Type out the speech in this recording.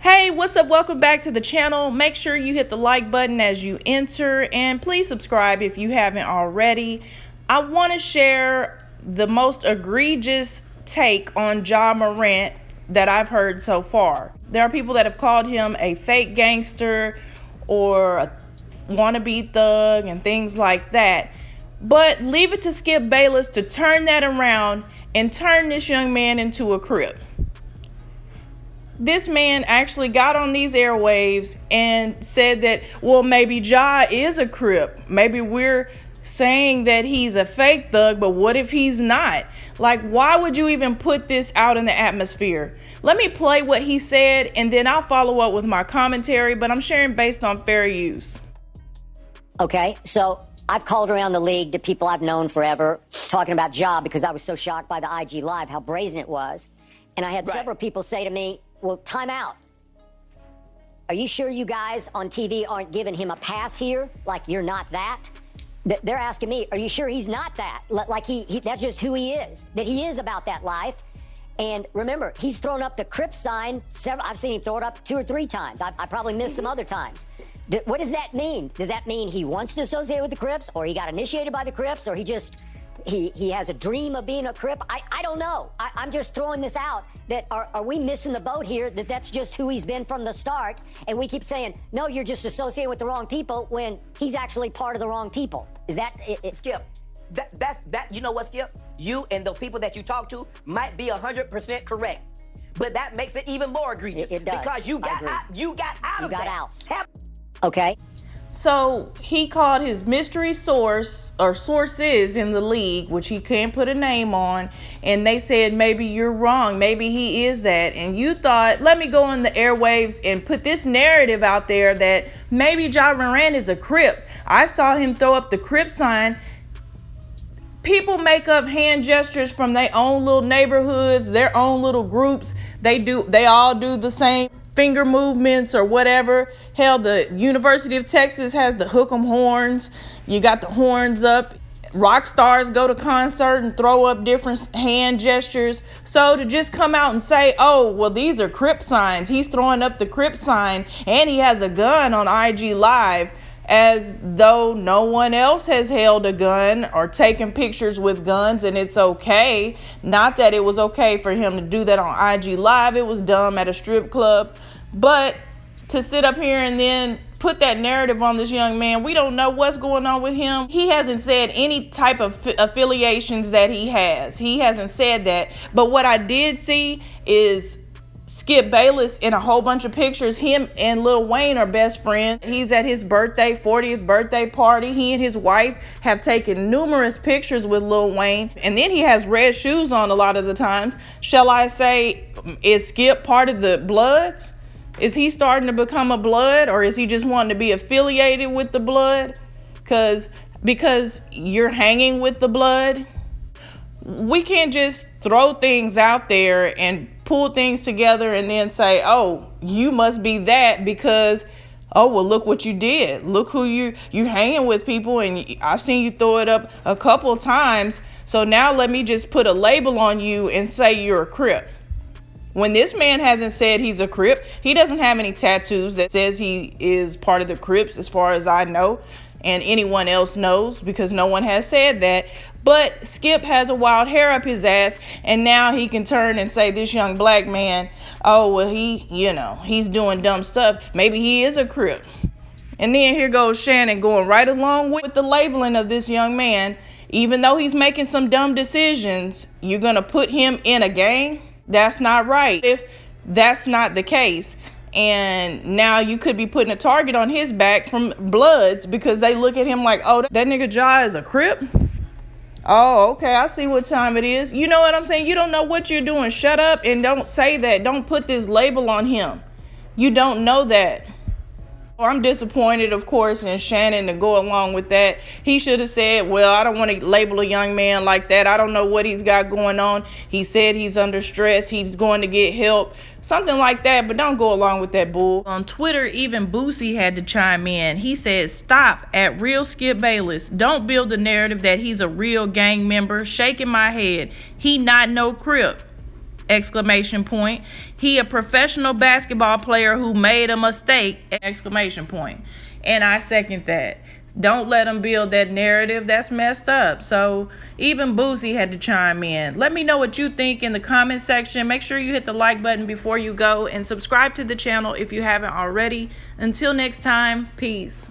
Hey, what's up? Welcome back to the channel. Make sure you hit the like button as you enter, and please subscribe if you haven't already. I want to share the most egregious take on Ja Morant that I've heard so far. There are people that have called him a fake gangster or a wannabe thug and things like that. But leave it to Skip Bayless to turn that around and turn this young man into a CRIP. This man actually got on these airwaves and said that, well, maybe Ja is a CRIP. Maybe we're saying that he's a fake thug, but what if he's not? Like, why would you even put this out in the atmosphere? Let me play what he said, and then I'll follow up with my commentary, but I'm sharing based on fair use. Okay, so I've called around the league to people I've known forever, talking about Ja because I was so shocked by the IG Live, how brazen it was. And I had several people say to me, well, time out. Are you sure you guys on TV aren't giving him a pass here? Like, you're not that? They're asking me, are you sure he's not that? Like, that's just who he is, that he is about that life. And remember, he's thrown up the CRIP sign I've seen him throw it up 2 or 3 times. I probably missed some other times. What does that mean? Does that mean he wants to associate with the Crips, or he got initiated by the Crips, or he just, he has a dream of being a Crip? I don't know. I'm just throwing this out, that are we missing the boat here, that that's just who he's been from the start, and we keep saying, no, you're just associating with the wrong people, when he's actually part of the wrong people. Is that it? Skip, that you know what, Skip? You and the people that you talk to might be 100% correct, but that makes it even more egregious. It does. Because you got out. Okay. So he called his mystery source or sources in the league, which he can't put a name on, and they said, maybe you're wrong, maybe he is that. And you thought, let me go on the airwaves and put this narrative out there that maybe Ja Morant is a Crip. I saw him throw up the Crip sign. People make up hand gestures from their own little neighborhoods, their own little groups. They all do the same finger movements or whatever. Hell, the University of Texas has the hook 'em horns. You got the horns up. Rock stars go to concert and throw up different hand gestures. So to just come out and say, oh, well, these are CRIP signs. He's throwing up the CRIP sign and he has a gun on IG Live, as though no one else has held a gun or taken pictures with guns and it's okay. Not that it was okay for him to do that on IG Live. It was dumb at a strip club. But to sit up here and then put that narrative on this young man, we don't know what's going on with him. He hasn't said any type of affiliations that he has. He hasn't said that. But what I did see is Skip Bayless in a whole bunch of pictures. Him and Lil Wayne are best friends. He's at his 40th birthday party. He and his wife have taken numerous pictures with Lil Wayne. And then he has red shoes on a lot of the times. Shall I say, is Skip part of the Bloods? Is he starting to become a Blood, or is he just wanting to be affiliated with the Blood? Because you're hanging with the Blood? We can't just throw things out there and pull things together and then say, oh, you must be that because, oh, well, look what you did. Look who you hanging with people, and I've seen you throw it up a couple of times. So now let me just put a label on you and say you're a Crip. When this man hasn't said he's a Crip, he doesn't have any tattoos that says he is part of the Crips, as far as I know, and anyone else knows, because no one has said that. But Skip has a wild hair up his ass, and now he can turn and say this young black man, oh, well, he's doing dumb stuff. Maybe he is a Crip. And then here goes Shannon going right along with the labeling of this young man. Even though he's making some dumb decisions, you're going to put him in a gang? That's not right. If that's not the case, and now you could be putting a target on his back from Bloods because they look at him like, oh, that nigga Ja is a Crip? Oh, okay, I see what time it is. You know what I'm saying? You don't know what you're doing. Shut up and don't say that. Don't put this label on him. You don't know that. I'm disappointed, of course, in Shannon to go along with that. He should have said, well, I don't want to label a young man like that. I don't know what he's got going on. He said he's under stress. He's going to get help. Something like that, but don't go along with that bull. On Twitter, even Boosie had to chime in. He said, stop at real Skip Bayless. Don't build the narrative that he's a real gang member. Shaking my head. He not no Crip. Exclamation point. He a professional basketball player who made a mistake! Exclamation point. And I second that. Don't let them build that narrative. That's messed up. So even Boosie had to chime in. Let me know what you think in the comment section. Make sure you hit the like button before you go and subscribe to the channel if you haven't already. Until next time, peace.